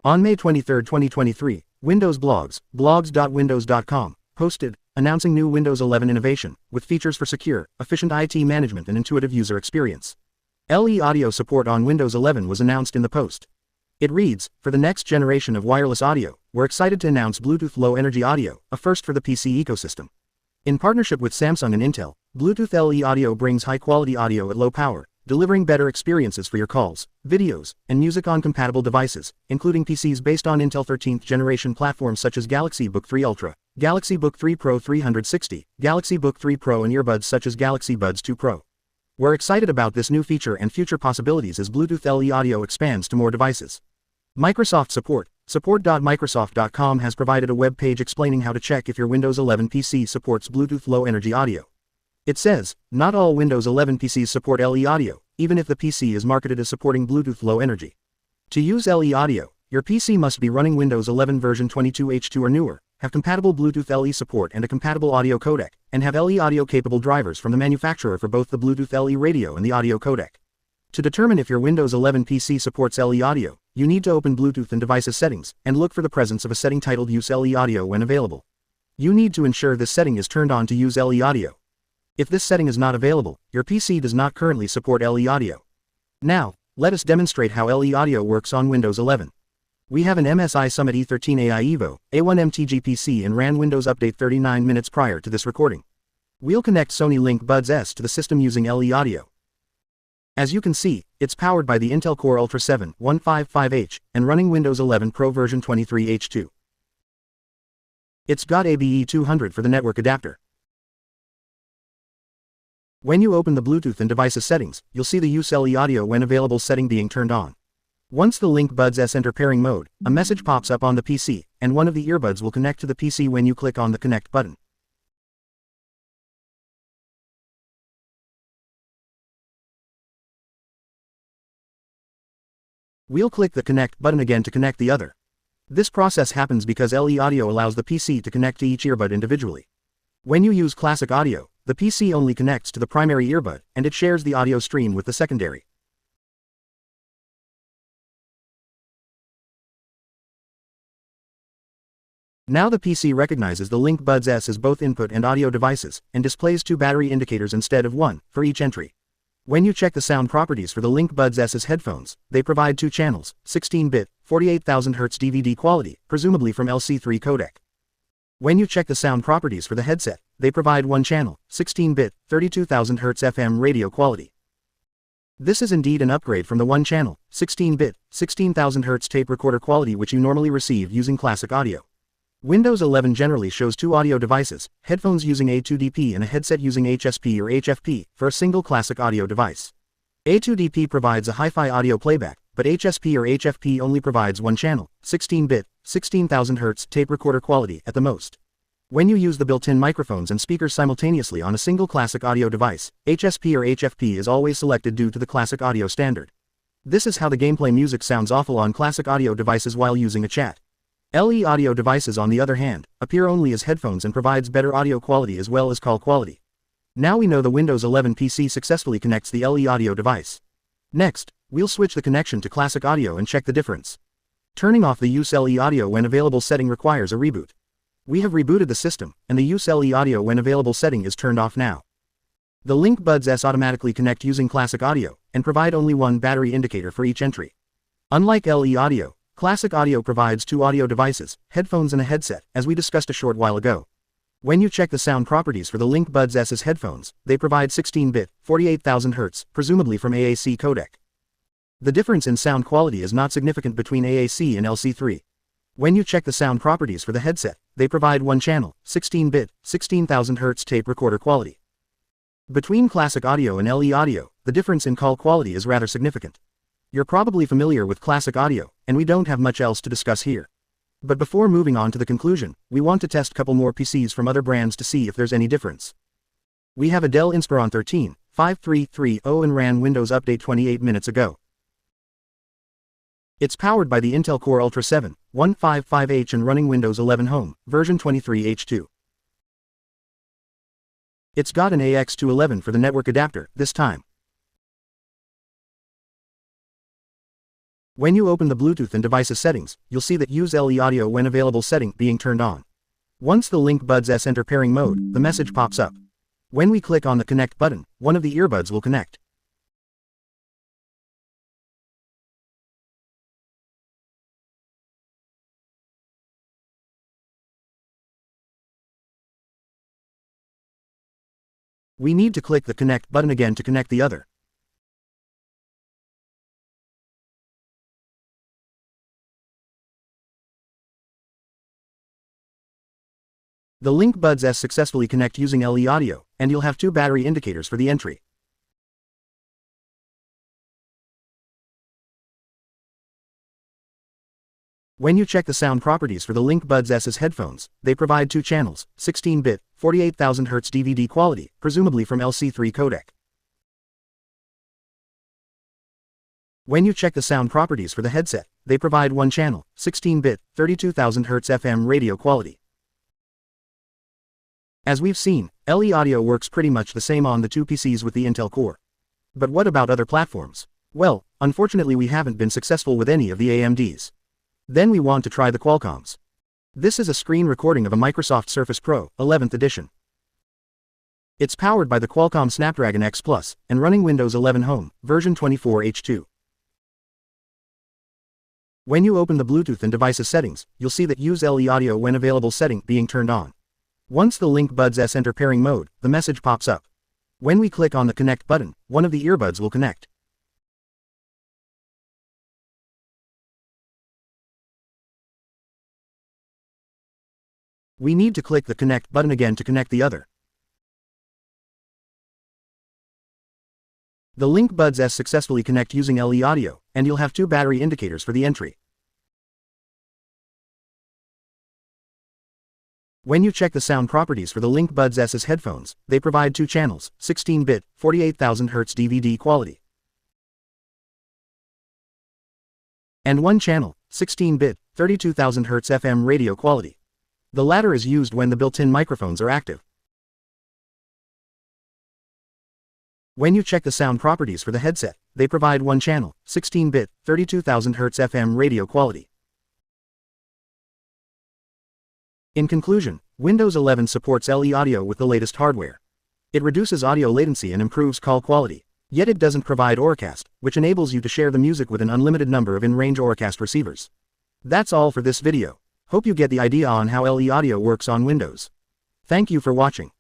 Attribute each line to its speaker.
Speaker 1: On May 23, 2023, Windows Blogs, blogs.windows.com, posted, announcing new Windows 11 innovation, with features for secure, efficient IT management and intuitive user experience. LE Audio support on Windows 11 was announced in the post. It reads, for the next generation of wireless audio, we're excited to announce Bluetooth Low Energy Audio, a first for the PC ecosystem. In partnership with Samsung and Intel, Bluetooth LE Audio brings high-quality audio at low power, delivering better experiences for your calls, videos, and music on compatible devices, including PCs based on Intel 13th generation platforms such as Galaxy Book 3 Ultra, Galaxy Book 3 Pro 360, Galaxy Book 3 Pro and earbuds such as Galaxy Buds 2 Pro. We're excited about this new feature and future possibilities as Bluetooth LE Audio expands to more devices. Microsoft Support. Support.microsoft.com has provided a web page explaining how to check if your Windows 11 PC supports Bluetooth Low Energy Audio. It says, not all Windows 11 PCs support LE Audio, even if the PC is marketed as supporting Bluetooth Low Energy. To use LE Audio, your PC must be running Windows 11 version 22H2 or newer, have compatible Bluetooth LE support and a compatible audio codec, and have LE Audio capable drivers from the manufacturer for both the Bluetooth LE radio and the audio codec. To determine if your Windows 11 PC supports LE Audio, you need to open Bluetooth and Devices Settings, and look for the presence of a setting titled Use LE Audio when available. You need to ensure this setting is turned on to use LE Audio. If this setting is not available, your PC does not currently support LE Audio. Now, let us demonstrate how LE Audio works on Windows 11. We have an MSI Summit E13 AI Evo, A1 MTG PC and ran Windows Update 39 minutes prior to this recording. We'll connect Sony Link Buds S to the system using LE Audio. As you can see, it's powered by the Intel Core Ultra 7 155H and running Windows 11 Pro version 23H2. It's got ABE 200 for the network adapter. When you open the Bluetooth and Devices Settings, you'll see the Use LE Audio when available setting being turned on. Once the Link Buds S enter pairing mode, a message pops up on the PC, and one of the earbuds will connect to the PC when you click on the Connect button. We'll click the Connect button again to connect the other. This process happens because LE Audio allows the PC to connect to each earbud individually. When you use Classic Audio, the PC only connects to the primary earbud, and it shares the audio stream with the secondary. Now the PC recognizes the Link Buds S as both input and audio devices, and displays two battery indicators instead of one, for each entry. When you check the sound properties for the Link Buds S's headphones, they provide two channels, 16-bit, 48,000 Hz DVD quality, presumably from LC3 codec. When you check the sound properties for the headset, they provide one channel, 16-bit, 32,000 Hz FM radio quality. This is indeed an upgrade from the one channel, 16-bit, 16,000 Hz tape recorder quality which you normally receive using Classic Audio. Windows 11 generally shows two audio devices, headphones using A2DP and a headset using HSP or HFP, for a single Classic Audio device. A2DP provides a hi-fi audio playback, but HSP or HFP only provides one channel, 16-bit, 16,000 Hz tape recorder quality at the most. When you use the built-in microphones and speakers simultaneously on a single Classic Audio device, HSP or HFP is always selected due to the Classic Audio standard. This is how the gameplay music sounds awful on Classic Audio devices while using a chat. LE Audio devices on the other hand, appear only as headphones and provides better audio quality as well as call quality. Now we know the Windows 11 PC successfully connects the LE Audio device. Next, we'll switch the connection to Classic Audio and check the difference. Turning off the Use LE Audio when available setting requires a reboot. We have rebooted the system, and the Use LE Audio when available setting is turned off now. The Link Buds S automatically connect using Classic Audio, and provide only one battery indicator for each entry. Unlike LE Audio, Classic Audio provides two audio devices, headphones and a headset, as we discussed a short while ago. When you check the sound properties for the Link Buds S's headphones, they provide 16-bit, 48,000 Hz, presumably from AAC codec. The difference in sound quality is not significant between AAC and LC3. When you check the sound properties for the headset, they provide one channel, 16-bit, 16,000 Hz tape recorder quality. Between Classic Audio and LE Audio, the difference in call quality is rather significant. You're probably familiar with Classic Audio, and we don't have much else to discuss here. But before moving on to the conclusion, we want to test a couple more PCs from other brands to see if there's any difference. We have a Dell Inspiron 13, 5330 and ran Windows Update 28 minutes ago. It's powered by the Intel Core Ultra 7 155H and running Windows 11 Home, version 23H2. It's got an AX211 for the network adapter, this time. When you open the Bluetooth and devices settings, you'll see that Use LE Audio when available setting being turned on. Once the Link Buds S enter pairing mode, the message pops up. When we click on the Connect button, one of the earbuds will connect. We need to click the Connect button again to connect the other. The Link Buds S successfully connect using LE Audio, and you'll have two battery indicators for the entry. When you check the sound properties for the Link Buds S's headphones, they provide two channels, 16-bit, 48,000 Hz DVD quality, presumably from LC3 codec. When you check the sound properties for the headset, they provide one channel, 16-bit, 32,000 Hz FM radio quality. As we've seen, LE Audio works pretty much the same on the two PCs with the Intel Core. But what about other platforms? Well, unfortunately we haven't been successful with any of the AMDs. Then we want to try the Qualcomms. This is a screen recording of a Microsoft Surface Pro 11th edition. It's powered by the Qualcomm Snapdragon X Plus, and running Windows 11 Home, version 24H2. When you open the Bluetooth and devices settings, you'll see that Use LE Audio when available setting being turned on. Once the Link Buds S enter pairing mode, the message pops up. When we click on the Connect button, one of the earbuds will connect. We need to click the Connect button again to connect the other. The Link Buds S successfully connect using LE Audio, and you'll have two battery indicators for the entry. When you check the sound properties for the Link Buds S's headphones, they provide two channels, 16-bit, 48,000 Hz DVD quality, and one channel, 16-bit, 32,000 Hz FM radio quality. The latter is used when the built-in microphones are active. When you check the sound properties for the headset, they provide one channel, 16-bit, 32,000 Hz FM radio quality. In conclusion, Windows 11 supports LE Audio with the latest hardware. It reduces audio latency and improves call quality. Yet it doesn't provide Auracast, which enables you to share the music with an unlimited number of in-range Auracast receivers. That's all for this video. Hope you get the idea on how LE Audio works on Windows. Thank you for watching.